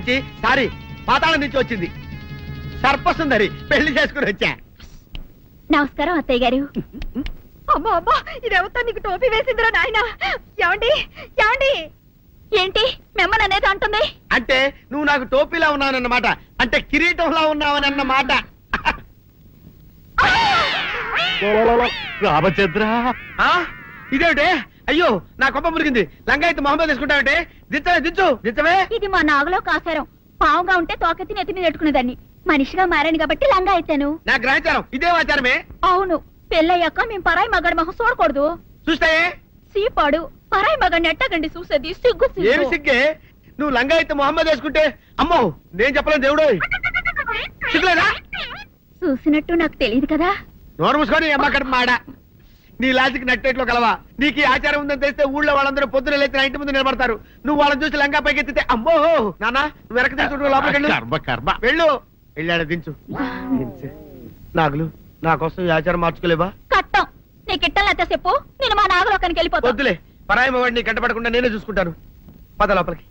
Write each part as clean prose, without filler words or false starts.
నుంచి సారీ పాతాళం నుంచి వచ్చింది. సర్పసుందరి పెళ్లి చేసుకుని వచ్చా. నమస్కారం అత్తయ్య గారు. అమ్మా అమ్మా ఇదేవతో నీకు టోపీ వేసిందిరా నాయన. ఏమండి ఏమండి ఏంటి మిమ్మల్ని అనేది అంటుంది? అంటే నువ్వు నాకు టోపీలా ఉన్నావన్నమాట, అంటే కిరీటంలా ఉన్నావని అన్నమాట. రామచంద్ర ఇదేమిటే? అయ్యో నా కొప్ప మురిగింది. లంగా అయితే మొహమ్మద్ తీసుకుంటావంటే దించవే, దించు దించవే. ఇది మా నాగులో కాసారం. పావుగా ఉంటే తోకెత్తి నెత్తి మీద పెట్టుకునేదాన్ని. మనిషిగా మారాను కాబట్టి లంగా అయితాను. నా గ్రహచారం ఇదే ఆచారమే. అవును, పెళ్ళయ్యాక మేము పరాయి మగాడి మొహం చూడకూడదు. చూస్తాయే సీపాడు పరాయి మగాడిని ఎట్టగండి చూసేది. సిగ్గు ఏమి సిగ్గే? నువ్వు లంగా అయితే మొహమ్మద్ వేసుకుంటే అమ్మో నేను చెప్పలేను దేవుడు. సిగ్గులేదా? చూసినట్టు నాకు తెలియదు కదా. నోరు మూసుకొని అమ్మకడ మాడ. నీ లాజిక్ నట్టేట్లో కలవా? నీకు ఈ ఆచారం ఉందని తెలిస్తే ఊళ్ళో వాళ్ళందరూ పొద్దున లేచి నా ఇంటి ముందు నిలబడతారు. నువ్వు వాళ్ళని చూసి లంగా పైకి ఎత్తితే అమ్మో నాన్న నువ్వు వెనక తీసుకుంటూ లోపలికి వెళ్ళు. వెళ్ళాడు దించు. నాగులు నా కోసం ఈ ఆచారం మార్చుకోలేవా? కట్టం నీకు ఇట్టలేతే చెప్పు, నేను మా నాగలోకానికి వెళ్ళిపోతా. వద్దులే, పరాయి మవాడిని కంటపడకుండా నేనే చూసుకుంటాను. పద లోపలికి.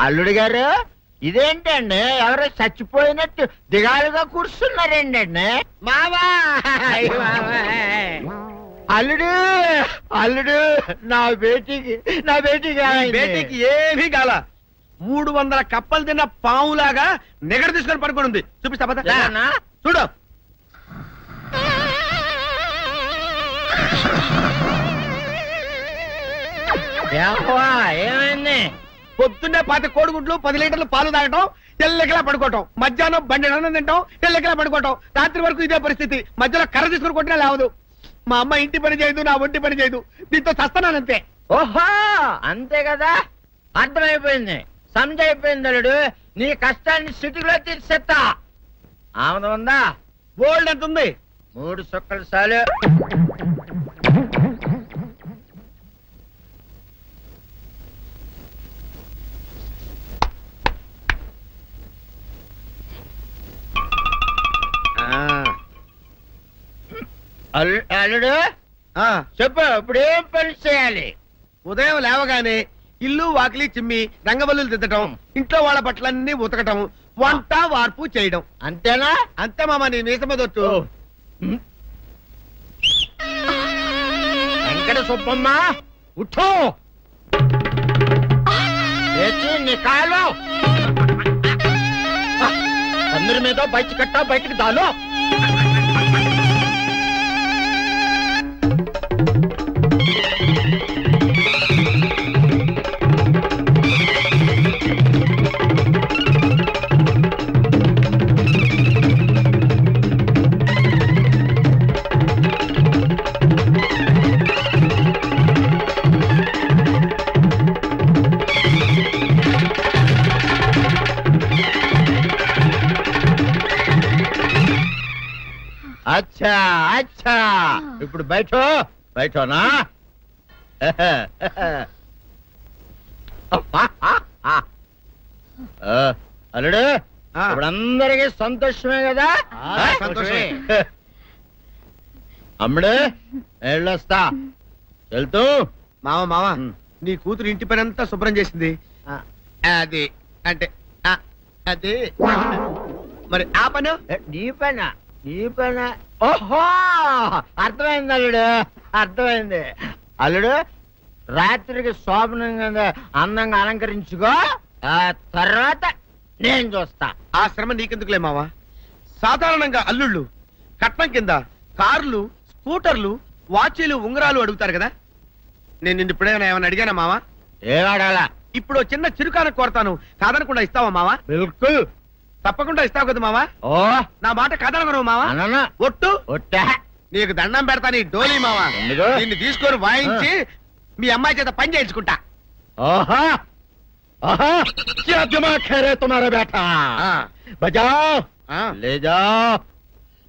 అల్లుడు గారు ఇదేంటండి ఎవరో చచ్చిపోయినట్టు దిగాలుగా కూర్చున్నారేంటండి? మావా అల్లుడు అల్లుడు నా బేటీకి బేటీకి ఏమీ కాల. 300 కప్పలు తిన్న పావులాగా నిగడ తీసుకొని పడుకొని ఉంది. చూపిస్తా పద. చూడు ఏమైంది? పొద్దున్నే 10 కోడిగుడ్లు 10 లీటర్లు పాలు తాగటం, తెల్లకిలా పడుకోవటం. మధ్యాహ్నం బండి అన్నం తింటాం, తెల్లకిలా పడుకోవటం. రాత్రి వరకు ఇదే పరిస్థితి. మధ్యలో కర్ర తీసుకుని కొట్టినా లేవదు. మా అమ్మ ఇంటి పని చేయదు, నా ఒంటి పని చేయదు. దీంతో చస్తానంతే. ఓహో అంతే కదా, అర్థమైపోయింది, సమజైపోయింది. అల్లుడు నీ కష్టాన్ని సిటీలో తీర్చేస్తా. ఆమె ఉందా? గోల్డ్ ఎంత ఉంది? 3 సుక్కలు చాలు. అల్లుడు చెప్పు, ఇప్పుడు ఏం పని చేయాలి? ఉదయం లేవగానే ఇల్లు వాకిలి చిమ్మి రంగవల్లులు దిద్దటం, ఇంట్లో వాళ్ళ బట్టలన్నీ ఉతకటం, వంట వార్పు చేయడం. అంతేనా? అంతే మామ, నీ మీసమదొట్టు. వెంకట సుబ్బమ్మ ఉఠో, నీ కాలు అందరి మీద బయట కట్ట, బయటికి దాలో. అచ్చా అచ్చా, ఇప్పుడు బయటనా? అల్లుడు ఇప్పుడు అందరికి సంతోషమే కదా? సంతోషమే. అమ్ముడు వెళ్ళొస్తా, వెళ్తూ. మామ నీ కూతురు ఇంటి పని అంతా శుభ్రం చేసింది. అది అంటే అది మరి ఆ పను నీ పైన ఓహో అర్థమైంది అల్లుడు, అర్థమైంది. అల్లుడు రాత్రికి శోభనంగా అందంగా అలంకరించుకో, ఆ తర్వాత నేను చూస్తా. ఆ శ్రమ నీకెందుకులే మావా. సాధారణంగా అల్లుళ్ళు కట్నం కింద కార్లు, స్కూటర్లు, వాచీలు, ఉంగరాలు అడుగుతారు కదా. నేను నిన్ను ఇప్పుడేమైనా ఏమైనా అడిగానా మావా? ఏడాడాలా? ఇప్పుడు చిన్న చిరుకాన కోరతాను, కాదనకుండా ఇస్తావా మావా? బిల్కుల్ తప్పకుండా ఇస్తావు కదా మావా. ఓ నా మాట కాదనగను మావా. ఒట్టు ఒట్టా, నీకు దండం పెడతా నీ డోలీ మావా. దీన్ని తీసుకొని వాయించి మీ అమ్మాయి చేత పని చేయించుకుంటా. ఓహా ఓహా, క్యా దిమాగ్ ఖై రే తుమ్హారా బేటా? బజాओ, ले जाओ,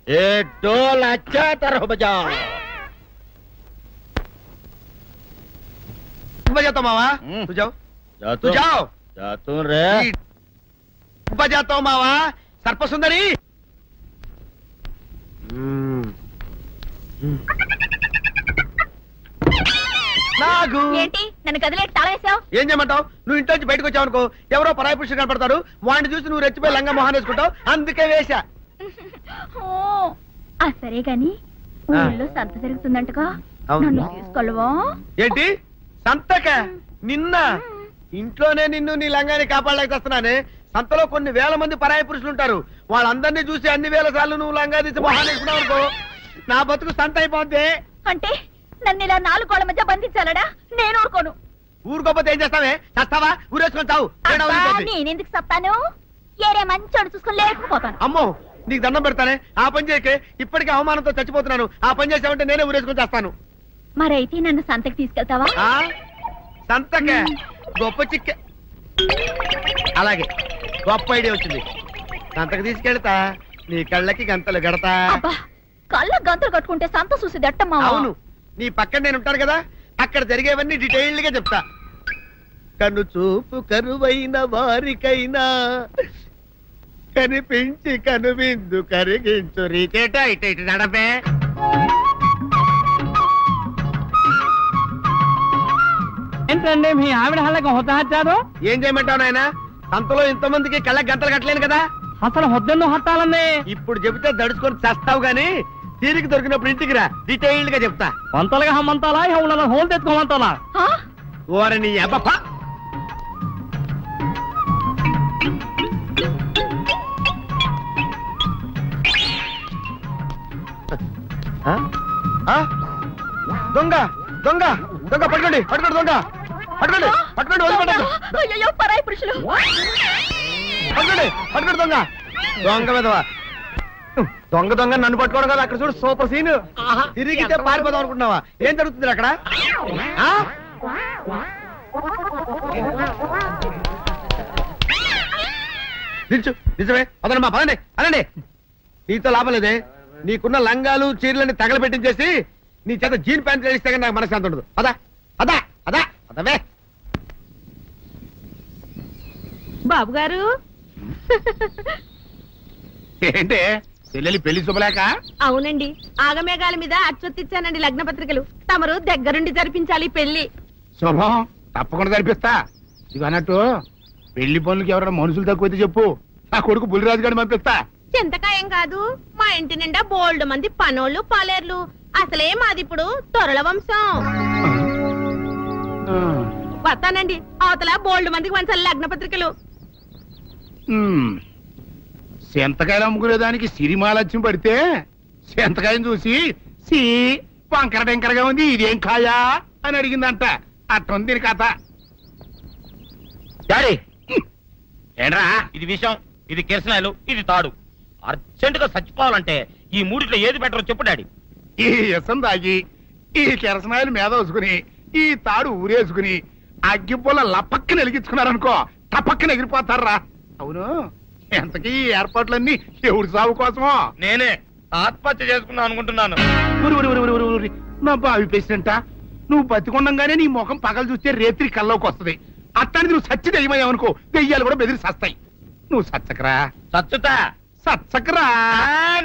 ये ढोल अच्छा तरह बजाओ. बजाता मावा, तू जाओ, तू जाओ. जातू रे. बजाता हूँ मावा, సర్పసుందరి నాగు ఏంటి నన్ను గదిలేటి తాళ వేసావు? ఏం చేయమంటావు? నువ్వు ఇంట్లో నుంచి బయటకు వచ్చావు అనుకో, ఎవరో పరాయి పురుషులు కనపడతారు, వాడిని చూసి నువ్వు రెచ్చిపోయి లంగా మొహాన్ వేసుకుంటావు, అందుకే వేశా. సరే గాని ఊళ్ళో సంత జరుగుతుందంటగా, అవును. నన్ను తీసుకెళ్ళవా? ఏంటి సంతక? నిన్న ఇంట్లోనే నిన్ను నీ లంగాన్ని కాపాడలేక వస్తున్నానే. సంతలో కొన్ని వేల మంది పరాయి పురుషులు ఉంటారు, వాళ్ళందరినీ చూసి అన్ని వేల సార్లు నువ్వు లంగా తీసి మొహాన్ వేసుకున్నావు అనుకో, నా బతుకు సంత అయిపోద్ది. అంటే నన్ను ఇలా 4 గోళ్ల మధ్య బంధించాలడా? నేను ఊరుకోను. ఊరుకోపోతే ఏం చేస్తావే? చస్తావా? ఊరేసుకొని చావు. నేనెందుకు చెప్తాను? ఏరే మంచోడు చూసుకుని లేకపోతాను. అమ్మో, నీకు దండం పెడతానే, ఆ పని చేయకే. ఇప్పటికే అవమానంతో చచ్చిపోతున్నాను, ఆ పని చేసావంటే నేనే ఊరేసుకొని చేస్తాను. మరైతే నన్ను సంతకి తీసుకెళ్తావా? సంతకే గొప్ప చిక్కే. అలాగే, గొప్ప ఐడియా వచ్చింది. సంతకు తీసుకెళ్తా, నీ కళ్ళకి గంతలు గడతా. అబ్బా, కళ్ళ గంతులు కట్టుకుంటే సంత చూసి దట్టమ్మా. అవును, నీ పక్కన నేను ఉంటాను కదా, అక్కడ జరిగేవన్నీ డీటెయిల్డ్ గా చెప్తా. కను చూపు కరువైన వారికైనా కనిపించి కనువిందు కరిగించు రీచేట ఇటు ఇటు నడపే. ఏంటండి మీ ఆవిడ హళ్ళకి హొత్తహచ్చారు? ఏం చేయమంటావు నాయన? సంతలో ఇంతమందికి కళ్ళకి గంతలు కట్టలేను కదా. అసలు హొద్దెన్ను హత్తాలండి. ఇప్పుడు చెబితే దడుచుకొని చేస్తావు గాని, తీరికి దొరికినప్పుడు ఇంటికి రా, డీటెయిల్డ్ గా చెప్తా. వంతలుగా హమ్మంతాలా ఇక హోల్ తెచ్చుకోమంతాలా? ఓర నీ అబ్బప్ప. దొంగ దొంగ దొంగ, పట్టుకోండి పట్టుకోండి, దొంగ పట్టుకోండి పట్టుకోండి, వదిలిపెట్టండి. అయ్యో, పరాయి పురుషులు. పట్టుకోండి పట్టుకోండి, దొంగ దొంగ విధవా. దొంగ దొంగ నన్ను పట్టుకోవడం కదా, అక్కడ చూడు సూపర్ సీన్. తిరిగితే పారిపోదాం అనుకుంటున్నావా? ఏం జరుగుతుంది అక్కడ? నిల్చు, నిజమే. అదనమ్మా, పదండి అనండి. నీతో లాభం లేదే, నీకున్న లంగాలు చీరలని తగలబెట్టించేసి నీ చేత జీన్ ప్యాంట్ వేస్తే కానీ నాకు మనశ్శాంతి ఉండదు. అదా అదా అదా అదవే. బాబు గారు, ఏంటే చెల్లెలి పెళ్లి శుభలేక? అవునండి, ఆగమేఘాల మీద అచ్చొత్తిచ్చానండి లగ్న పత్రికలు. తమరు దగ్గరుండి జరిపించాలి పెళ్లి. శుభం, తప్పకుండా జరిపిస్తా. ఇవి అన్నట్టు పెళ్లి పనులకి ఎవరైనా మనుషులు తక్కువైతే చెప్పు, నా కొడుకు బుల్లిరాజు గారిని పంపిస్తా. చింతకాయం కాదు, మా ఇంటి నిండా బోల్డ్ మంది పనోళ్ళు పాలేర్లు. అసలే మాది ఇప్పుడు తొరల వంశం. వస్తానండి, అవతల బోల్డ్ మందికి వంచాలి లగ్న పత్రికలు. సెంతకాయలు అమ్ముకునేదానికి సిరిమాలత్యం పడితే సెంతకాయని చూసి సి వంకర టెంకరగా ఉంది, ఇదేం కాయా అని అడిగిందంట. అట్టుంది దీని కథ. డాడీ, ఏంట్రా ఇది విషయం, ఇది కిరసనాయలు, ఇది తాడు. అర్జెంట్ గా చచ్చిపోవాలంటే ఈ మూడిట్లో ఏది బెటర్ చెప్పు డాడీ. ఈ ఇసం తాగి ఈ కిరసనాయలు మీద వేసుకుని ఈ తాడు ఊరేసుకుని అగ్గిపూల లపక్కన వెలిగించుకున్నారనుకో, టపక్కన ఎగిరిపోతారా. అవును, ఎంతకీ ఈ ఏర్పాట్లన్నీ ఎవరి సాగు కోసమో? నేనే ఆత్మహత్య చేసుకుందాం అనుకుంటున్నాను. ఊరి ఊరి ఊరి ఊరి ఊరి నా బావి పేసినంట. నువ్వు బతికొండంగానే నీ ముఖం పగలు చూస్తే రేత్రి కల్లోకి వస్తుంది. అట్టానికి నువ్వు సచ్చి దెయ్యమయ్యావనుకో, దెయ్యాలు కూడా బెదిరి సస్తాయి. నువ్వు సచ్చకరా, చచ్చుతా. సచ్చకరా.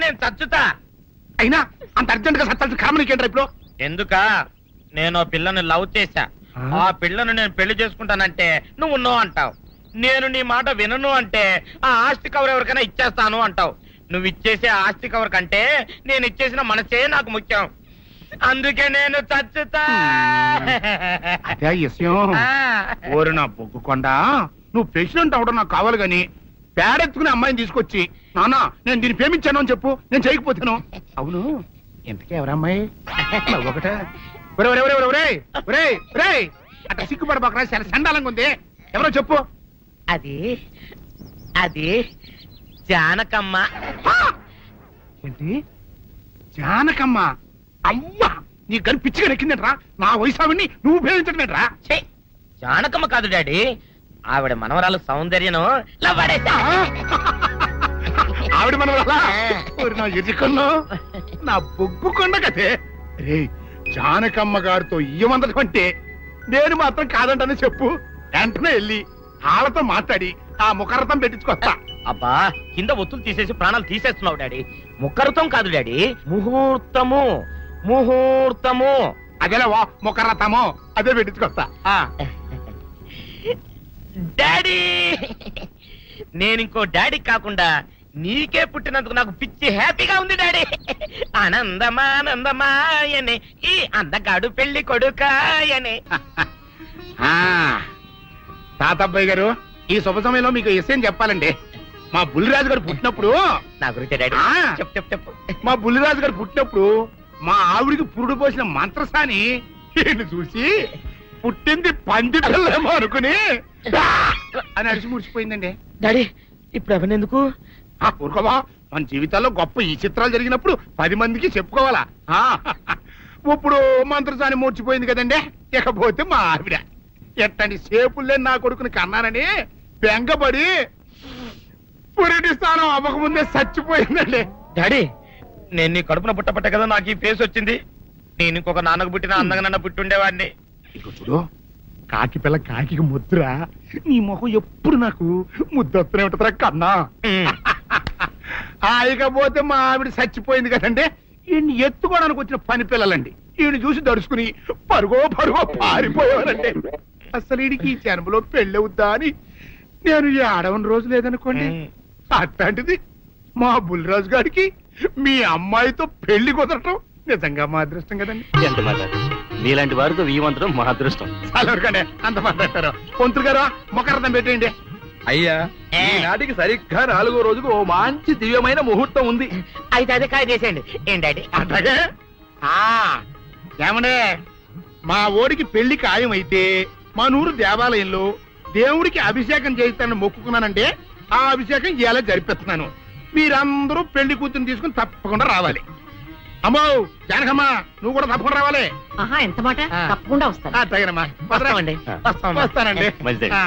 నేను చచ్చుతా. అయినా అంత అర్జెంట్ గా సచ్చాల్సిన కర్మ నీకేంట్రా ఇప్పుడు? ఎందుక? నేను పిల్లని లవ్ చేశా. ఆ పిల్లను నేను పెళ్లి చేసుకుంటానంటే నువ్వు నో అంటావు. నేను నీ మాట వినను అంటే ఆ ఆస్తి కవర్ ఎవరికైనా ఇచ్చేస్తాను అంటావు. నువ్వు ఇచ్చేసే ఆస్తి కవర్ కంటే నేను ఇచ్చేసిన మనసే నాకు ముఖ్యం. అందుకే నేను చచ్చుతా. అదే విషయం. ఓరి నా బొగ్గుకొండ, నువ్వు ప్రెసిడెంట్ అవడం నాకు కావాలి గాని పేడెత్తుకునే అమ్మాయిని తీసుకొచ్చి నానా నేను దీన్ని ప్రేమించాను అని చెప్పు, నేను చేయకపోతాను. అవును, ఎంతకే ఎవరమ్మాయి? ఒకటే అట్లా సిగ్గుపడబాకరా, చాలా సండాలంగా ఉంది. ఎవరో చెప్పు. అది అది జానకమ్మ. ఏంటి జానకమ్మ? అమ్మా, నీ గని పిచ్చిగా నెక్కిందంట్రా. నా వయసావిని నువ్వు ప్రేమించడమేట్రా? ఛీ, జానకమ్మ కాదు డాడీ, ఆవిడ మనవరాలు సౌందర్యను ఆవిడ మనవరాలా? నా ఎదుకల్లో నా బొగ్గు కొండ కదే. రే, జానకమ్మ గారితో ఇయ్యమందడం అంటే నేను మాత్రం కాదంటనే చెప్పు. వెంటనే వెళ్ళి వాళ్ళతో మాట్లాడి ఆ ముఖరథం పెట్టించుకొస్తా. అబ్బా కింద ఒత్తులు తీసేసి ప్రాణాలు తీసేస్తున్నావు డాడీ. ముఖరుతం కాదు డాడీ, ముహూర్తము. ముహూర్తము. అదేలా వా మొక్కరతామో అదే పెట్టించుకొస్తా. డాడీ నేను ఇంకో డాడీ కాకుండా నీకే పుట్టినందుకు నాకు పిచ్చి హ్యాపీగా ఉంది డాడీ. ఆనందమానందమాయనే ఈ అందగాడు పెళ్లి కొడుకాయనే. ఆ, తాతబ్బాయి గారు ఈ శుభ సమయంలో మీకు విషయం చెప్పాలండి. మా బుల్లిరాజు గారు పుట్టినప్పుడు నా గురించి డాడీ ఆ. చెప్పు చెప్పు చెప్పు. మా బుల్లిరాజు గారు పుట్టినప్పుడు మా ఆవిడికి పురుడు పోసిన మంత్రసాని ఈయన్ని చూసి పుట్టింది పంది పిల్లేమో అనుకుని "డా" అని అరిచి ముడిచిపోయిందండి. డాడీ ఇప్పుడు ఎవరినెందుకు? ఆ ఊరుకోవా, మన జీవితాల్లో గొప్ప ఈ చిత్రాలు జరిగినప్పుడు 10 మందికి చెప్పుకోవాలా. ఆ, ఇప్పుడు మంత్రసాని మూర్చిపోయింది కదండి. ఇకపోతే మా ఆవిడ ఎట్టండి సేపుల్లే నా కొడుకుని కన్నానని బెంగపడి పురిటి స్థానం అవ్వకముందే చచ్చిపోయిందండి. డాడీ నేను నీ కడుపున పుట్టపట్ట కదా నాకు ఈ ఫేస్ వచ్చింది. నేను ఇంకొక నాన్నకు పుట్టిన అందంగా నన్ను పుట్టుండేవాడిని. ఇక చూడు, కాకి పిల్ల కాకి ముద్దురా, నీ మొహం ఎప్పుడు నాకు ముద్దొస్తూనే ఉంటుందిరా కన్నా. ఇకపోతే మా ఆవిడ చచ్చిపోయింది కదండి. ఈయన్ని ఎత్తుకోవడానికి వచ్చిన పని పిల్లలండి ఈయన చూసి దడుచుకుని పరుగో పారిపోయేవారండి. అసలు ఈడికి ఈ జన్మలో పెళ్ళవుద్దా అని నేను ఈ ఆడవని రోజు లేదనుకోండి. అట్లాంటిది మా బుల్లిరాజు గారికి మీ అమ్మాయితో పెళ్లి కుదరటం నిజంగా మా అదృష్టం కదండి. ఎంత మాట, మీలాంటి వారితో వీయమంతరం మా అదృష్టం. చాలా వరకండి అంత మాట్లాడతారు. పొంతులు గారు మొక్కరథం పెట్టేయండి. అయ్యా ఈనాటికి సరిగ్గా 4వ రోజుకు ఓ మంచి దివ్యమైన ముహూర్తం ఉంది. అయితే అదే కాయ చేసేయండి. ఏం డాడీ? అట్లాగే ఏమండే, మా ఓడికి పెళ్లి ఖాయమైతే మా నూరు దేవాలయంలో దేవుడికి అభిషేకం చేయిస్తానని మొక్కుకున్నానంటే ఆ అభిషేకం ఇలా జరిపిస్తున్నాను. మీరందరూ పెళ్లి కూతురు తీసుకుని తప్పకుండా రావాలి. అమ్మో జానకమ్మ, నువ్వు కూడా తప్పకుండా రావాలి. ఎంత మాట, తప్పకుండా వస్తాను. అట్లాగేనమ్మా, వస్తామండి. వస్తానండి. మంచిదండి. ఆ.